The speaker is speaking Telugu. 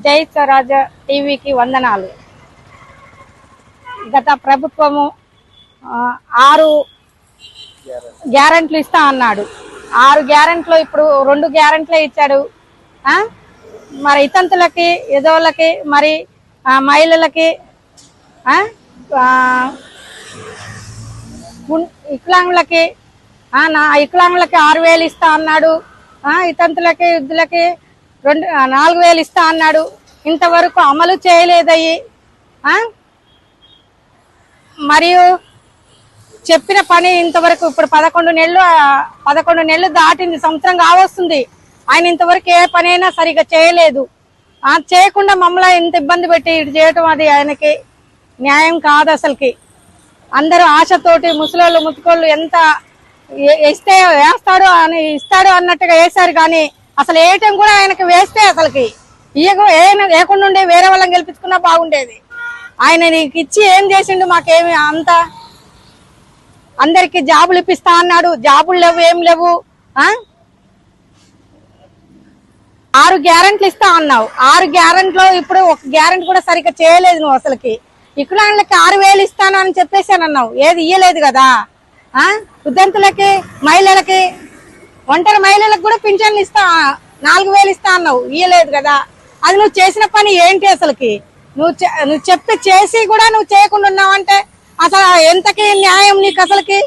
జై స్వరాజ టీవీకి వందనాలు. గత ప్రభుత్వము 6 గ్యారెంట్లు ఇస్తా అన్నాడు. 6 గ్యారెంట్లు ఇప్పుడు 2 గ్యారెంట్లే ఇచ్చాడు. మరి ఇతంతులకి, ఎదోళ్ళకి, మరి మహిళలకి, వికలాంగులకి వికలాంగులకి 6,000 ఇస్తా అన్నాడు. ఇతంతులకి, వృద్ధులకి 4,000 ఇస్తా అన్నాడు. ఇంతవరకు అమలు చేయలేదయ్యి. మరియు చెప్పిన పని ఇంతవరకు ఇప్పుడు 11 నెలలు దాటింది, సంవత్సరం కావస్తుంది. ఆయన ఇంతవరకు ఏ పనైనా సరిగా చేయలేదు. చేయకుండా మమ్మల్ని ఇంత ఇబ్బంది పెట్టి ఇటు చేయటం అది ఆయనకి న్యాయం కాదు. అసలుకి అందరూ ఆశతోటి ముసలోళ్ళు ముతుకోళ్ళు ఎంత ఇస్తే వేస్తాడు అని ఇస్తాడు అన్నట్టుగా వేశారు. కానీ అసలు వేయటం కూడా ఆయనకి వేస్తే అసలుకి వేయకుండా ఉండే వేరే వాళ్ళని గెలిపించుకున్నా బాగుండేది. ఆయన నీకు ఇచ్చి ఏం చేసిండు? మాకేమి అంత అందరికి జాబులు ఇప్పిస్తా అన్నాడు. జాబులు లేవు, ఏం లేవు. 6 గ్యారెంట్లు ఇస్తా అన్నావు. 6 గ్యారెంట్లో ఇప్పుడు 1 గ్యారెంటీ కూడా సరిగ్గా చేయలేదు నువ్వు. అసలుకి వికలాంగులకి 6,000 ఇస్తాను అని చెప్పేసాను అన్నావు, ఏది ఇయ్యలేదు కదా. ఉద్దంతులకి, మహిళలకి, ఒంటరి మహిళలకు కూడా పింఛన్లు ఇస్తా 4,000 ఇస్తా అన్నావు, ఇయ్యలేదు కదా. అది నువ్వు చేసిన పని ఏంటి? అసలుకి నువ్వు చెప్పి చేసి కూడా నువ్వు చేయకుండా ఉన్నావంటే అసలు ఎంతకి న్యాయం నీకు? అసలుకి